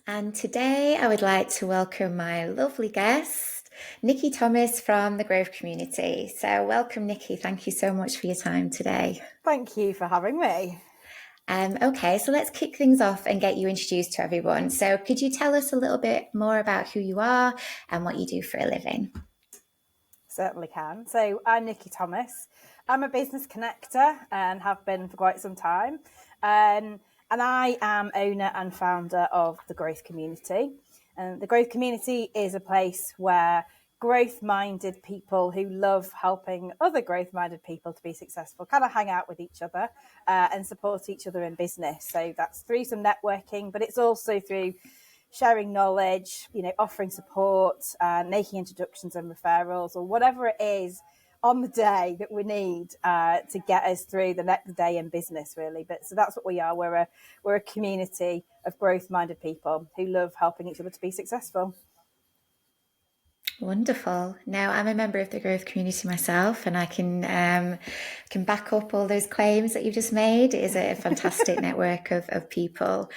And today I would like to welcome my lovely guest, Nicky Thomas from the Grove community. So, welcome, Nicky. Thank you so much for your time today. Thank you for having me. Okay, so let's kick things off and get you introduced to everyone. So, could you tell us a little bit more about who you are and what you do for a living? Certainly can. So I'm Nicky Thomas. I'm a business connector and have been for quite some time. And I am owner and founder of the Growth Community. And the Growth Community is a place where growth-minded people who love helping other growth-minded people to be successful kind of hang out with each other and support each other in business. So that's through some networking, but it's also through sharing knowledge, offering support, making introductions and referrals, or whatever it is on the day that we need to get us through the next day in business, really. But so that's what we are. We're a community of growth-minded people who love helping each other to be successful. Wonderful. Now, I'm a member of the Growth community myself, and I can back up all those claims that you've just made. It is a fantastic network of people.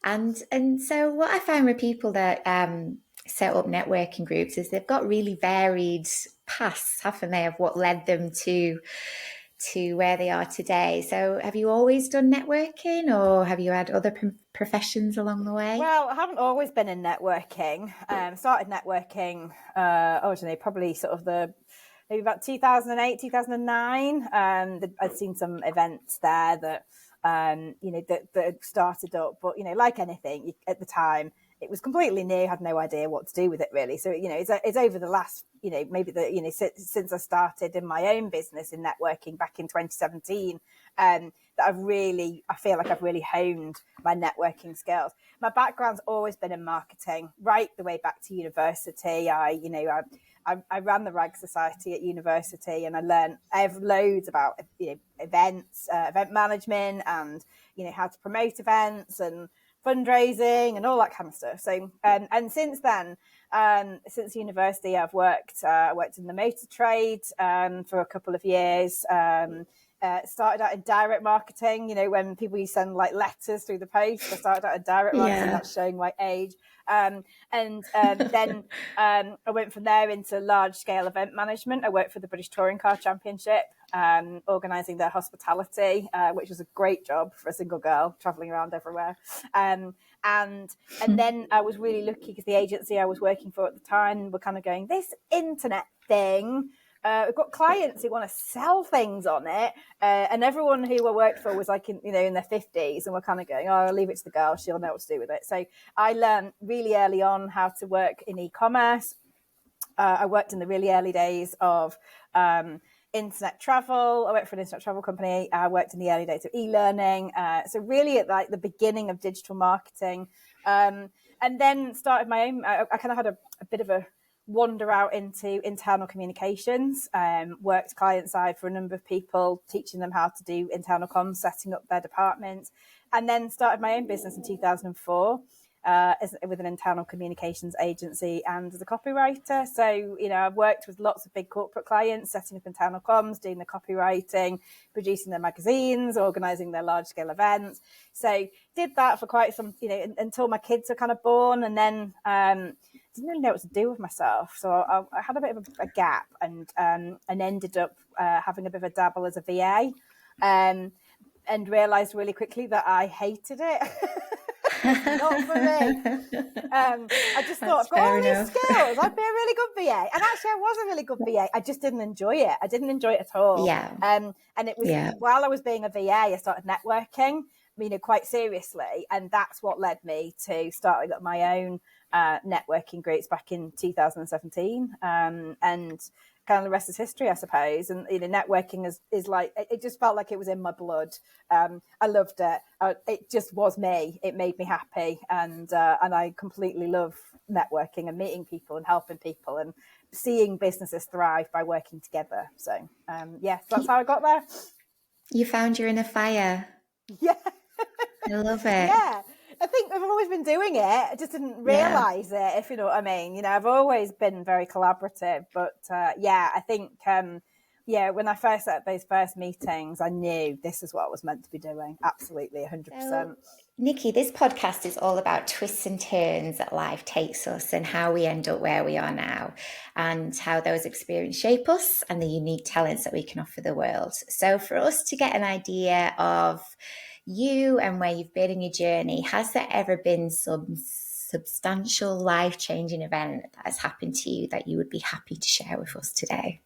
And so what I find with people that set up networking groups is they've got really varied pasts, haven't they, of what led them to where they are today. So have you always done networking, or have you had other professions along the way? Well, I haven't always been in networking. Started networking, probably sort of maybe about 2008, 2009. I'd seen some events there that started up, but like anything at the time, it was completely new. Had no idea what to do with it, really. So it's over the last since I started in my own business in networking back in 2017, that I feel like I've really honed my networking skills. My background's always been in marketing, right the way back to university. I ran the Rag Society at university, and I learned loads about events, event management, and how to promote events and fundraising and all that kind of stuff. So and since then, since university, I've worked in the motor trade for a couple of years. Started out in direct marketing, when people used to send like letters through the post. I started out in direct marketing. That's showing my age. Then I went from there into large scale event management. I worked for the British Touring Car Championship, organising their hospitality, which was a great job for a single girl travelling around everywhere. And then I was really lucky because the agency I was working for at the time were kind of going, this internet thing. We've got clients who want to sell things on it, and everyone who I worked for was like in their 50s, and we're kind of going, oh, I'll leave it to the girl, she'll know what to do with it. So I learned really early on how to work in e-commerce. I worked in the really early days of internet travel. I worked for an internet travel company. I worked in the early days of e-learning. So really at like the beginning of digital marketing, and then started my own. I kind of had a bit of a wander out into internal communications, worked client side for a number of people, teaching them how to do internal comms, setting up their departments, and then started my own business in 2004 with an internal communications agency and as a copywriter. So, I've worked with lots of big corporate clients, setting up internal comms, doing the copywriting, producing their magazines, organising their large scale events. So did that for quite some, until my kids were kind of born, and then didn't really know what to do with myself. So I had a bit of a gap and ended up having a bit of a dabble as a VA, and realised really quickly that I hated it. Not for me. I just thought, I've got all these skills. I'd be a really good VA. And actually, I was a really good VA. I just didn't enjoy it. I didn't enjoy it at all. Yeah. And it was while I was being a VA, I started networking, quite seriously. And that's what led me to starting up my own networking groups back in 2017. And kind of the rest is history, I suppose. And networking is like, it just felt like it was in my blood. I loved it. It just was me. It made me happy, and I completely love networking and meeting people and helping people and seeing businesses thrive by working together. So so that's how I got there. You found your inner fire. Yeah. I love it. Yeah. I think I've always been doing it. I just didn't realise it, if you know what I mean. I've always been very collaborative, but I think yeah, when I first set up those first meetings, I knew this is what I was meant to be doing. Absolutely, So, 100%. Nikki, this podcast is all about twists and turns that life takes us and how we end up where we are now and how those experiences shape us and the unique talents that we can offer the world. So, for us to get an idea of you and where you've been in your journey, has there ever been some substantial life changing event that has happened to you that you would be happy to share with us today?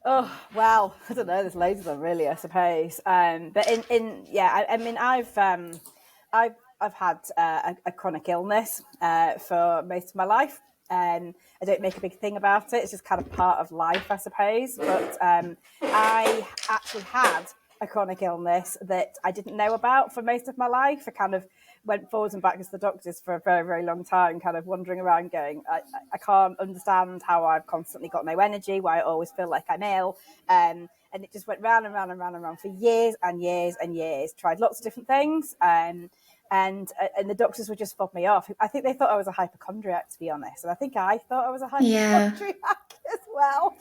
Oh well, I don't know. There's loads of them, really. I suppose. But in yeah, I mean, I've had a chronic illness for most of my life. I don't make a big thing about it. It's just kind of part of life, I suppose. But I actually had a chronic illness that I didn't know about for most of my life. I kind of went forwards and backwards to the doctors for a very, very long time, kind of wandering around going, I can't understand how I've constantly got no energy, why I always feel like I'm ill. And it just went round and round and round and round for years and years and years. Tried lots of different things. And the doctors would just fob me off. I think they thought I was a hypochondriac, to be honest, and I think I thought I was a Yeah, hypochondriac as well.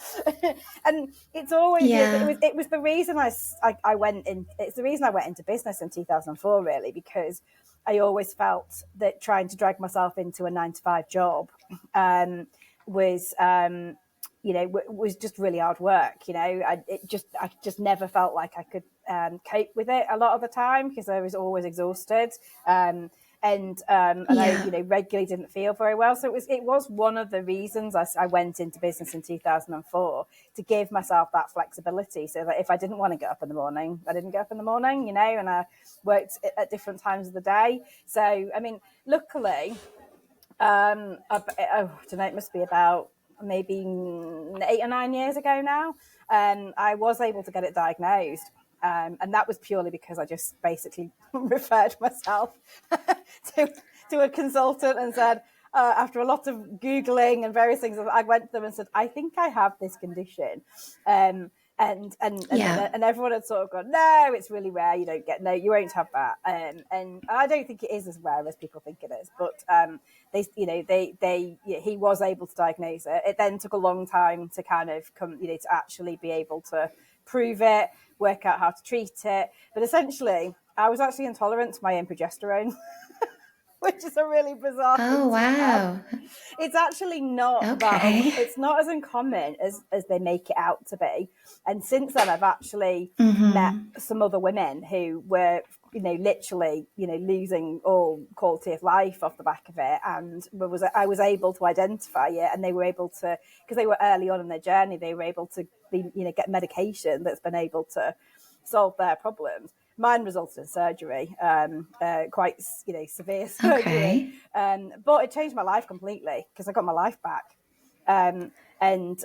And it's always yeah, it was the reason I went in. It's the reason I went into business in 2004, really, because I always felt that trying to drag myself into a 9 to 5 job was was just really hard work. I just never felt like I could cope with it a lot of the time because I was always exhausted. And I yeah, regularly didn't feel very well. So it was one of the reasons I went into business in 2004 to give myself that flexibility, so that if I didn't want to get up in the morning, I didn't get up in the morning, and I worked at different times of the day. So I mean, luckily, I don't know, it must be about maybe 8 or 9 years ago now. I was able to get it diagnosed. And that was purely because I just basically referred myself to a consultant and said, after a lot of Googling and various things, I went to them and said, I think I have this condition. yeah, And everyone had sort of gone, no, it's really rare. You won't have that. And I don't think it is as rare as people think it is. But he was able to diagnose it. It then took a long time to kind of come, to actually be able to prove it, work out how to treat it. But essentially, I was actually intolerant to my own progesterone, which is a really bizarre oh, thing to have. wow, It's actually not okay, it's not as uncommon as they make it out to be. And since then, I've actually met mm-hmm. some other women who were, literally, losing all quality of life off the back of it. And I was able to identify it, and they were able to, because they were early on in their journey, they were able to get medication that's been able to solve their problems. Mine resulted in surgery, quite severe surgery, Okay, but it changed my life completely because I got my life back. Um, and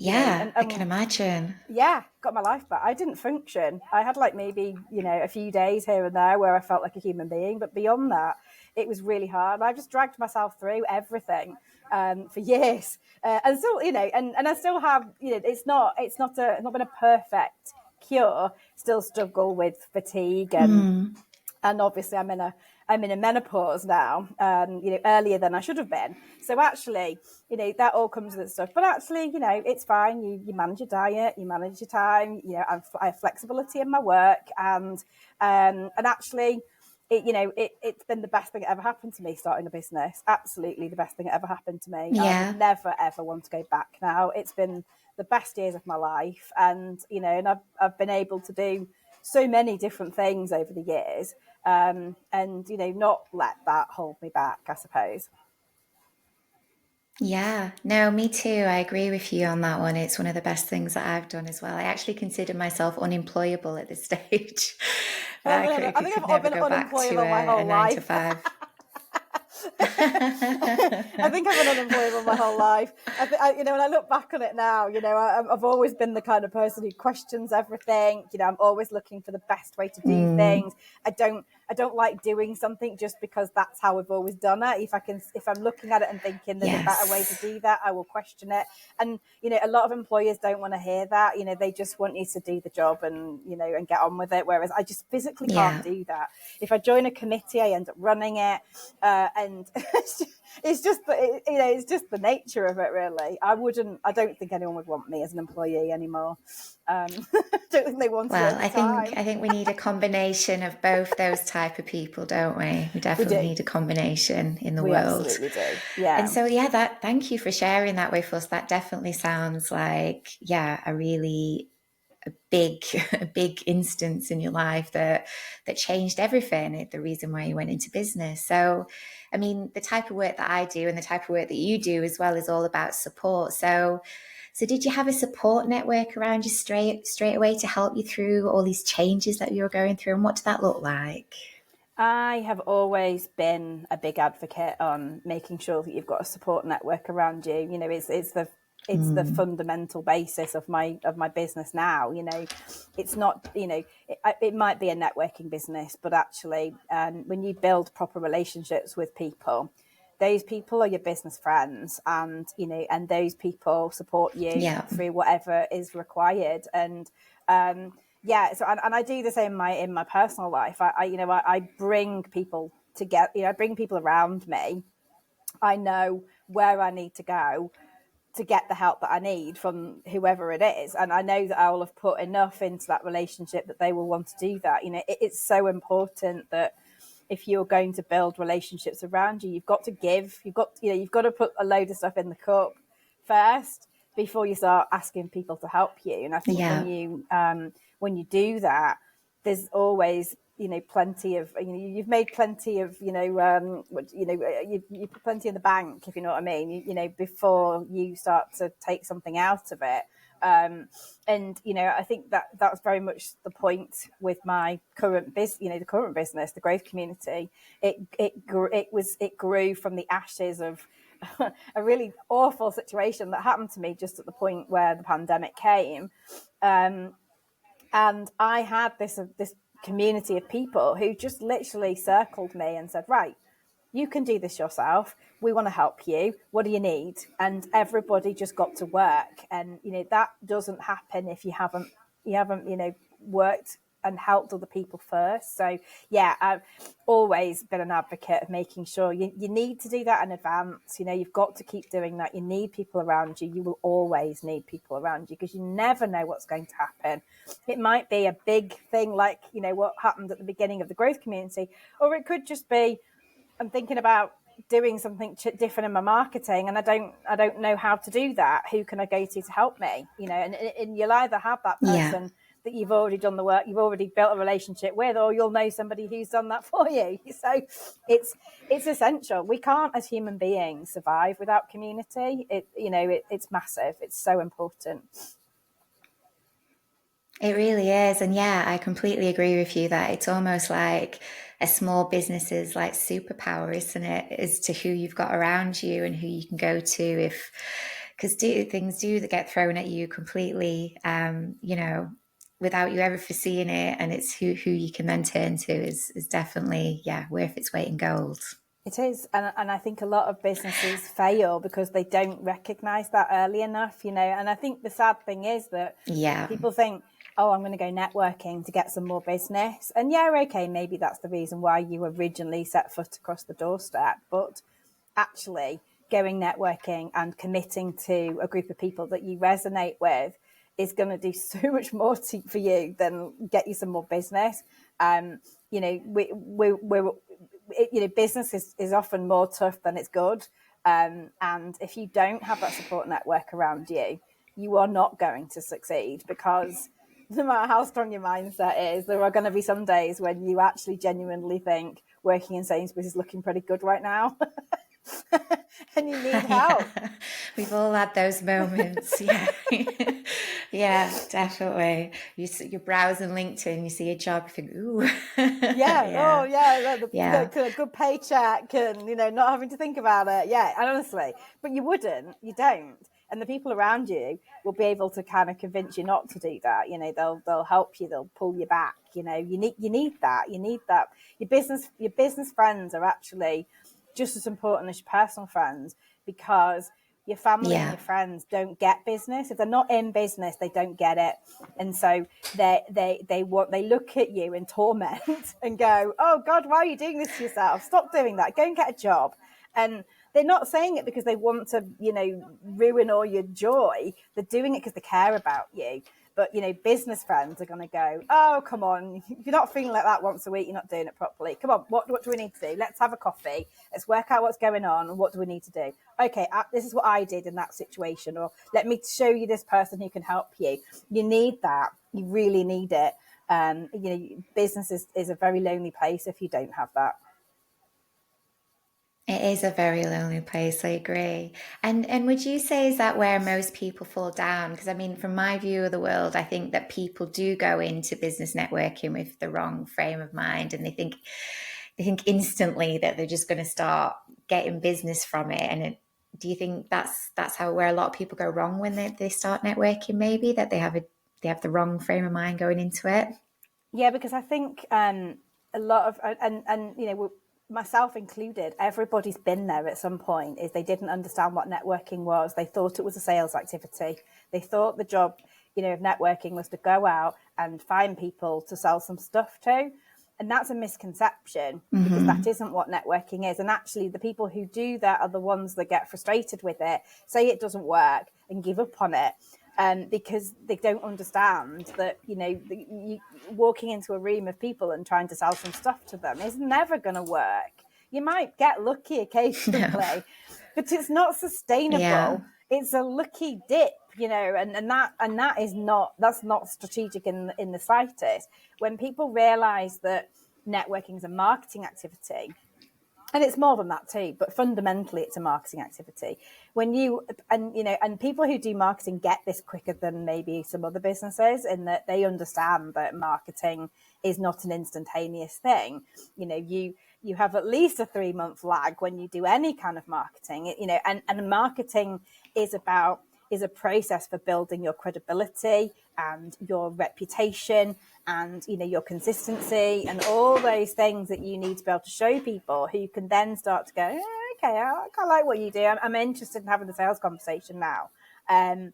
yeah, I can imagine. yeah, got my life back. I didn't function. I had like maybe a few days here and there where I felt like a human being, but beyond that, it was really hard. I just dragged myself through everything for years, and still and I still have it's not been a perfect cure. Still struggle with fatigue Mm, and obviously I'm in a menopause now, earlier than I should have been. So actually, that all comes with stuff. But actually, it's fine. You manage your diet, you manage your time. I have flexibility in my work, and actually, it's been the best thing that ever happened to me starting a business. Absolutely, the best thing that ever happened to me. I would yeah, never ever want to go back now. It's been the best years of my life, and I've been able to do so many different things over the years, and not let that hold me back, I suppose. yeah. No, me too. I agree with you on that one. It's one of the best things that I've done as well. I actually consider myself unemployable at this stage. I I think could I've never been go back to unemployable my a whole nine to life. five. I think I've been unemployable my whole life. When I look back on it now, I've always been the kind of person who questions everything. I'm always looking for the best way to do Mm, things. I don't like doing something just because that's how we've always done it. If I'm looking at it and thinking there's a better way to yes. do that, I will question it. And a lot of employers don't want to hear that. They just want you to do the job and get on with it. Whereas I just physically can't Yeah. do that. If I join a committee, I end up running it, and It's just it's just the nature of it, really. I don't think anyone would want me as an employee anymore. I don't think they wanted it Well, at the time. I think we need a combination of both those type of people, don't we? We We definitely do. need a combination in the We world. absolutely do. And Yeah. so, yeah, that thank you for sharing that with us. That definitely sounds like, yeah, a really big, a big instance in your life that changed everything. The reason why you went into business. So, I mean, the type of work that I do and the type of work that you do as well is all about support. So did you have a support network around you straight away to help you through all these changes that you were going through? And what did that look like? I have always been a big advocate on making sure that you've got a support network around you. You know, it's the fundamental basis of my business now. You know, it's not, it might be a networking business, but actually, when you build proper relationships with people, those people are your business friends, and those people support you Yeah. through whatever is required. And yeah, so and I do the same in my personal life. I bring people together. I bring people around me. I know where I need to go to get the help that I need from whoever it is, and I know that I will have put enough into that relationship that they will want to do that. It's so important that if you're going to build relationships around you, you've got to give. You've got to put a load of stuff in the cup first before you start asking people to help you. And I think Yeah. when you do that, there's always plenty of you've made plenty of you put plenty in the bank, if you know what I mean. Before you start to take something out of it. And I think that that's very much the point with my current business. The current business, the Growth Community. It grew from the ashes of a really awful situation that happened to me just at the point where the pandemic came. And I had this community of people who just literally circled me and said, right, you can do this yourself. We want to help you. What do you need? And everybody just got to work. And, that doesn't happen if you haven't, worked and helped other people first. So, yeah, I've always been an advocate of making sure you need to do that in advance. You've got to keep doing that. You need people around you. You will always need people around you because you never know what's going to happen. It might be a big thing like, what happened at the beginning of the Growth Community, or it could just be, I'm thinking about doing something different in my marketing and I don't know how to do that. Who can I go to help me? And you'll either have that Yeah. person that you've already done the work, you've already built a relationship with, or you'll know somebody who's done that for you. So it's essential. We can't, as human beings, survive without community. It's massive. It's so important. It really is. And yeah, I completely agree with you that it's almost like a small business's like superpower, isn't it? As to who you've got around you and who you can go to if, because things do that get thrown at you completely, without you ever foreseeing it. And it's who you can then turn to is definitely, yeah, worth its weight in gold. It is, and I think a lot of businesses fail because they don't recognise that early enough, And I think the sad thing is that Yeah. people think, oh, I'm going to go networking to get some more business. And yeah, okay, maybe that's the reason why you originally set foot across the doorstep. But actually, going networking and committing to a group of people that you resonate with is going to do so much more for you than get you some more business. Business is often more tough than it's good. And if you don't have that support network around you, you are not going to succeed because no matter how strong your mindset is, there are going to be some days when you actually genuinely think working in Sainsbury's is looking pretty good right now. And you need help. Yeah, we've all had those moments. Yeah, yeah, definitely. You're browsing LinkedIn, you see a job, you think, ooh, Yeah. Oh, yeah, yeah. yeah, The good paycheck and, not having to think about it. Yeah. And honestly, but you don't. And the people around you will be able to kind of convince you not to do that. They'll help you. They'll pull you back. You need that. You need that. Your business friends are actually just as important as your personal friends because your family and yeah, your friends don't get business. If they're not in business, they don't get it. And so they look at you in torment and go, oh God, why are you doing this to yourself? Stop doing that. Go and get a job. And they're not saying it because they want to, ruin all your joy. They're doing it because they care about you. But, business friends are going to go, oh, come on, if you're not feeling like that once a week, you're not doing it properly. Come on, what do we need to do? Let's have a coffee. Let's work out what's going on and what do we need to do? Okay, this is what I did in that situation. Or let me show you this person who can help you. You need that. You really need it. Business is a very lonely place if you don't have that. It is a very lonely place, I agree. And would you say is that where most people fall down? Because I mean, from my view of the world, I think that people do go into business networking with the wrong frame of mind, and they think instantly that they're just going to start getting business from it. And do you think that's how where a lot of people go wrong when they start networking? Maybe that they have the wrong frame of mind going into it. Yeah, because I think a lot of myself included, everybody's been there at some point. Is they didn't understand what networking was. They thought it was a sales activity. They thought the job, of networking was to go out and find people to sell some stuff to. And that's a misconception because that isn't what networking is. And actually, the people who do that are the ones that get frustrated with it, say it doesn't work and give up on it. Because they don't understand that, walking into a room of people and trying to sell some stuff to them is never going to work. You might get lucky occasionally, but it's not sustainable. Yeah. It's a lucky dip, that's not strategic in the slightest. When people realize that networking is a marketing activity, and it's more than that too, but fundamentally it's a marketing activity. And people who do marketing get this quicker than maybe some other businesses, in that they understand that marketing is not an instantaneous thing. You have at least a 3-month lag when you do any kind of marketing, and marketing is a process for building your credibility and your reputation and your consistency and all those things that you need to be able to show people, who can then start to go, okay, I like what you do. I'm interested in having the sales conversation now. And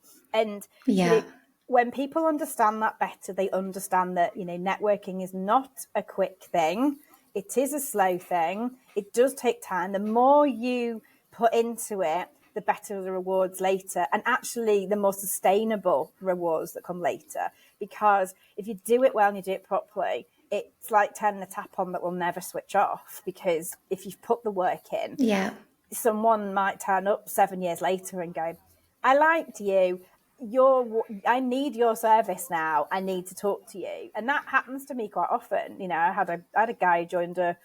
Yeah. when people understand that better, they understand that networking is not a quick thing. It is a slow thing. It does take time. The more you put into it, the better the rewards later, and actually the more sustainable rewards that come later. Because if you do it well and you do it properly, it's like turning a tap on that will never switch off. Because if you've put the work in, Yeah. someone might turn up 7 years later and go, I liked you. I need your service now. I need to talk to you. And that happens to me quite often. I had a guy who joined a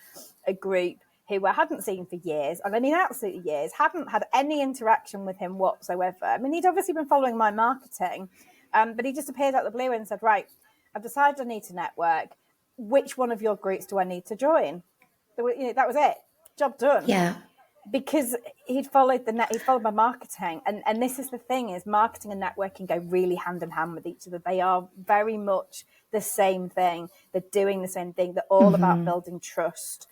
group who I hadn't seen for years, and I mean absolutely years, hadn't had any interaction with him whatsoever. I mean, he'd obviously been following my marketing, but he just appeared out of the blue and said, right, I've decided I need to network. Which one of your groups do I need to join? That was it. Job done. Yeah. Because he'd followed my marketing. And this is the thing, is marketing and networking go really hand in hand with each other. They are very much the same thing. They're doing the same thing. They're all about building trust.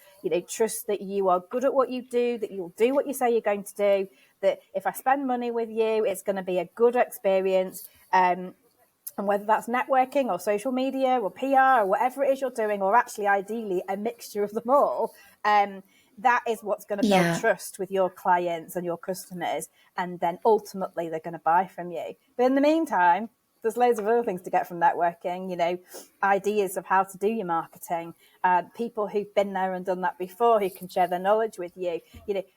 Trust that you are good at what you do, that you'll do what you say you're going to do, that if I spend money with you, it's going to be a good experience. And whether that's networking or social media or PR or whatever it is you're doing, or actually ideally a mixture of them all, that is what's going to build trust with your clients and your customers. And then ultimately they're going to buy from you. But in the meantime, there's loads of other things to get from networking, ideas of how to do your marketing, people who've been there and done that before, who can share their knowledge with you,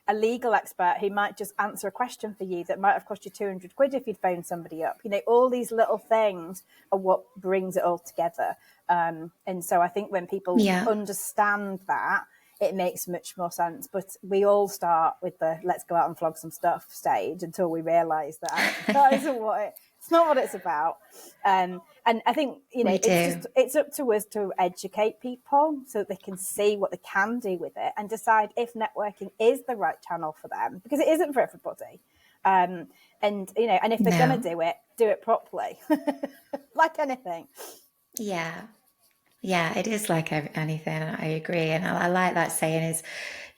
a legal expert who might just answer a question for you that might have cost you 200 quid if you'd phoned somebody up. All these little things are what brings it all together. And so I think when people understand that, it makes much more sense. But we all start with the let's go out and flog some stuff stage until we realise that isn't it's not what it's about. And I think, it's up to us to educate people so that they can see what they can do with it and decide if networking is the right channel for them, because it isn't for everybody. And if they're going to do it properly, like anything. Yeah. Yeah, it is like anything. I agree. And I like that saying is,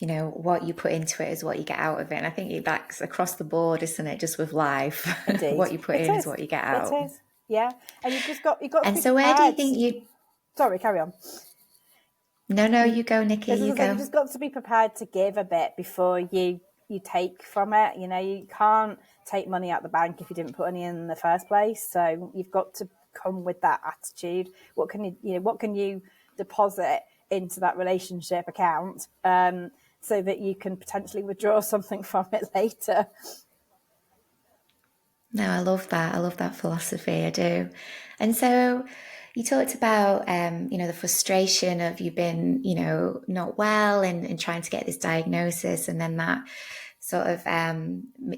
what you put into it is what you get out of it. And I think that's across the board, isn't it? Just with life. Indeed. What you put in is what you get out. It is. Yeah. And you've got to and be so prepared. Where do you think Sorry, carry on. No, you go, Nikki, you go. You've just got to be prepared to give a bit before you you take from it. You know, you can't take money out the bank if you didn't put any in the first place. So you've got to come with that attitude. What can you deposit into that relationship account, so that you can potentially withdraw something from it later? No, I love that. I love that philosophy. I do. And so you talked about, the frustration of you been, not well and trying to get this diagnosis. And then that sort of,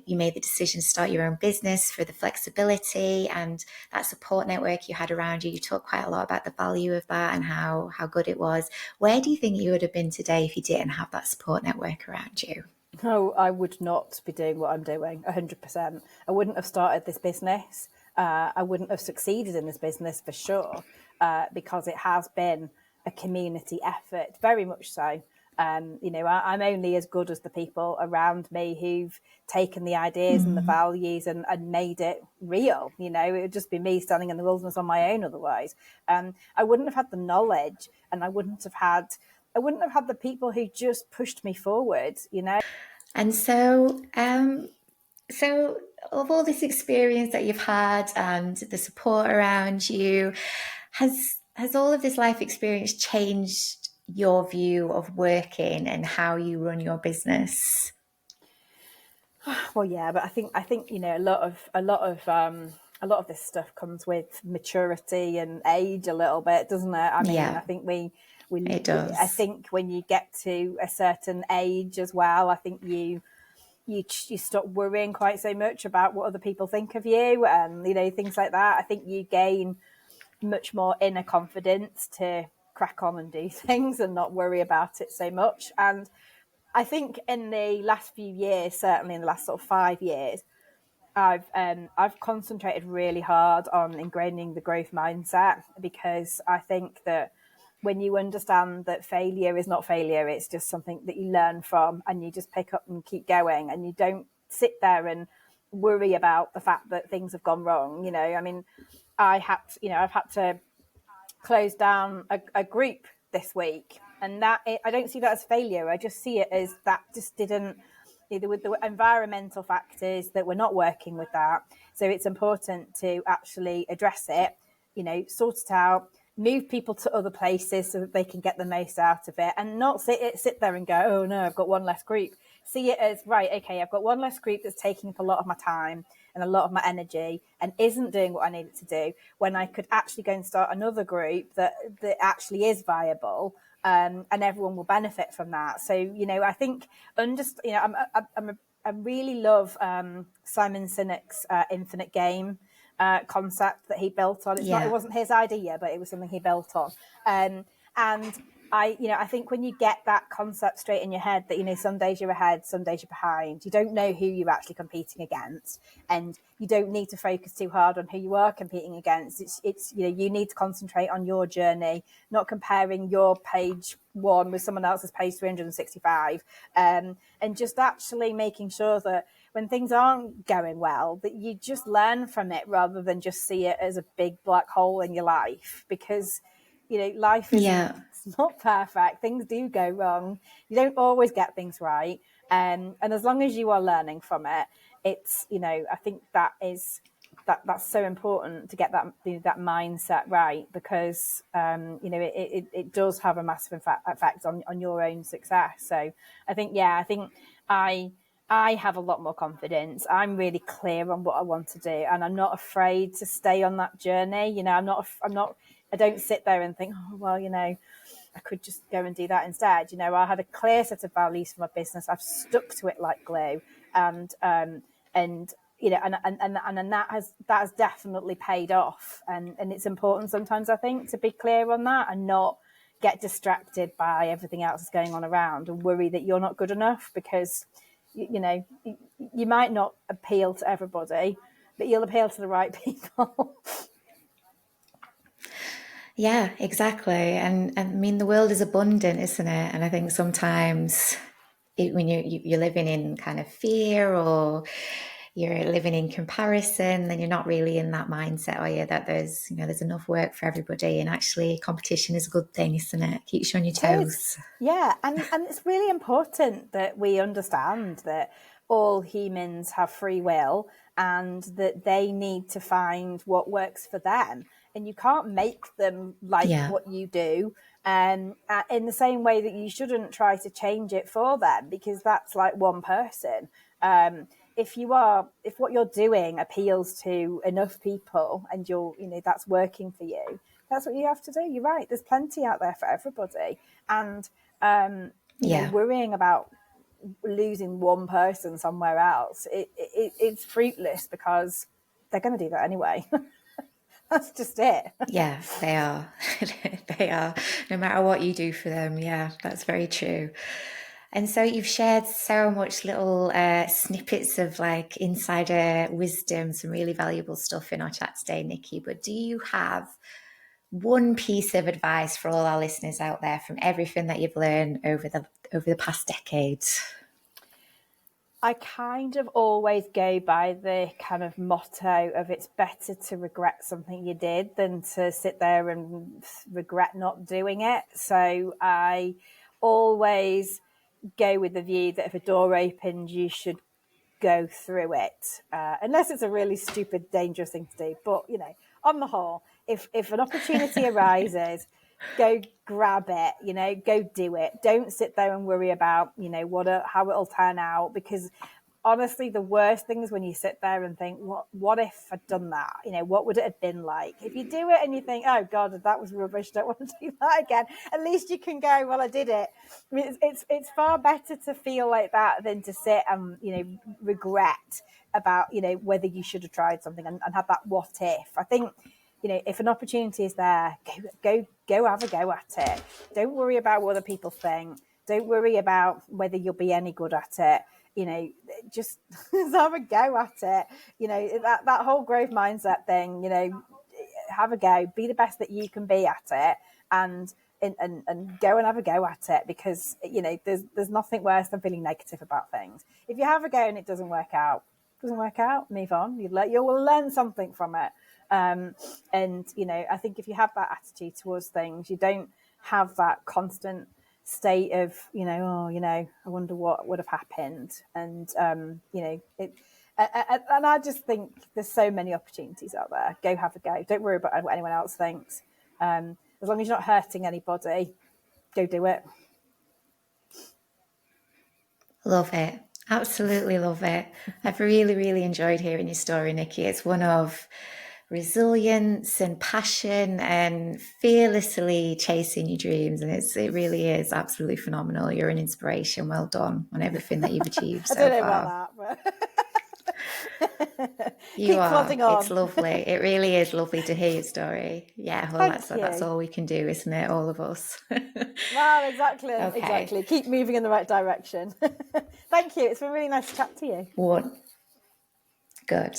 you made the decision to start your own business for the flexibility and that support network you had around you. You talked quite a lot about the value of that and how good it was. Where do you think you would have been today if you didn't have that support network around you? No, I would not be doing what I'm doing, 100%. I wouldn't have started this business. I wouldn't have succeeded in this business for sure, because it has been a community effort, very much so. I'm only as good as the people around me who've taken the ideas and the values and made it real. You know, it would just be me standing in the wilderness on my own otherwise. I wouldn't have had the knowledge, and I wouldn't have had the people who just pushed me forward, you know. And so of all this experience that you've had and the support around you, has all of this life experience changed your view of working and how you run your business? Well, yeah, but I think a lot of this stuff comes with maturity and age a little bit, doesn't it? I mean, Yeah, I think it I does. think when you get to a certain age as well, I think you stop worrying quite so much about what other people think of you, and things like that. I think you gain much more inner confidence to crack on and do things and not worry about it so much. And I think in the last few years, certainly in the last sort of 5 years, I've concentrated really hard on ingraining the growth mindset, because I think that when you understand that failure is not failure, it's just something that you learn from and you just pick up and keep going, and you don't sit there and worry about the fact that things have gone wrong. I mean, I've had to close down a group this week, and I don't see that as failure. I just see it as that just didn't, with the environmental factors that we're not working with that. So it's important to actually address it, sort it out, move people to other places so that they can get the most out of it, and not sit there and go, oh no, I've got one less group. See it as, right, okay, I've got one less group that's taking up a lot of my time and a lot of my energy and isn't doing what I need it to do, when I could actually go and start another group that actually is viable, and everyone will benefit from that. So, I think I really love Simon Sinek's infinite game concept that he built on. It Yeah. wasn't his idea, but it was something he built on. And I think when you get that concept straight in your head, that some days you're ahead, some days you're behind. You don't know who you're actually competing against, and you don't need to focus too hard on who you are competing against. It's you need to concentrate on your journey, not comparing your page 1 with someone else's page 365, and just actually making sure that when things aren't going well, that you just learn from it rather than just see it as a big black hole in your life, because life isn't, Yeah. it's not perfect. Things do go wrong. You don't always get things right. And as long as you are learning from it, it's, I think that's so important to get that mindset right, because, it does have a massive effect on your own success. So I think I have a lot more confidence. I'm really clear on what I want to do, and I'm not afraid to stay on that journey. I don't sit there and think, oh, well, I could just go and do that instead. I had a clear set of values for my business. I've stuck to it like glue, and that has definitely paid off. And it's important sometimes, I think, to be clear on that and not get distracted by everything else that's going on around and worry that you're not good enough, because you might not appeal to everybody, but you'll appeal to the right people. Yeah, exactly. And I mean, the world is abundant, isn't it? And I think sometimes when you're living in kind of fear or you're living in comparison, then you're not really in that mindset, are you? That there's enough work for everybody, and actually competition is a good thing, isn't it? Keeps you on your It is. toes. Yeah, and it's really important that we understand that all humans have free will and that they need to find what works for them. And you can't make them like Yeah, what you do. In the same way that you shouldn't try to change it for them, because that's like one person. If what you're doing appeals to enough people and that's working for you, that's what you have to do. You're right. There's plenty out there for everybody. And, yeah, worrying about losing one person somewhere else, it's fruitless because they're going to do that anyway. That's just it. yeah. They are, they are. No matter what you do for them, yeah, that's very true. And so you've shared so much little snippets of like insider wisdom, some really valuable stuff in our chat today, Nicky. But do you have one piece of advice for all our listeners out there from everything that you've learned over the past decades? I kind of always go by the kind of motto of it's better to regret something you did than to sit there and regret not doing it. So I always go with the view that if a door opens, you should go through it, unless it's a really stupid, dangerous thing to do. But on the whole, if an opportunity arises, go grab it. Go do it. Don't sit there and worry about how it'll turn out, because honestly, the worst thing is when you sit there and think, what if I'd done that? What would it have been like? If you do it and you think, oh God, that was rubbish, don't want to do that again, at least you can go, well, I did it. I mean, it's far better to feel like that than to sit and regret about whether you should have tried something and have that what if. I think if an opportunity is there, go have a go at it. Don't worry about what other people think. Don't worry about whether you'll be any good at it. Just have a go at it. That whole growth mindset thing, have a go, be the best that you can be at it, and go and have a go at it, because there's nothing worse than feeling negative about things. If you have a go and it doesn't work out, move on. You will learn something from it. And I think if you have that attitude towards things, you don't have that constant state of I wonder what would have happened, and it. And I just think there's so many opportunities out there. Go have a go. Don't worry about what anyone else thinks. As long as you're not hurting anybody, go do it. Love it. Absolutely love it. I've really, really enjoyed hearing your story, Nicky. It's one of resilience and passion and fearlessly chasing your dreams. And it really is absolutely phenomenal. You're an inspiration. Well done on everything that you've achieved so I don't know far. about that, but You keep are. plodding on. It's lovely. It really is lovely to hear your story. Yeah, well, that's all we can do, isn't it? All of us. Well, exactly. Okay. Exactly. Keep moving in the right direction. Thank you. It's been really nice to chat to you. One. Good.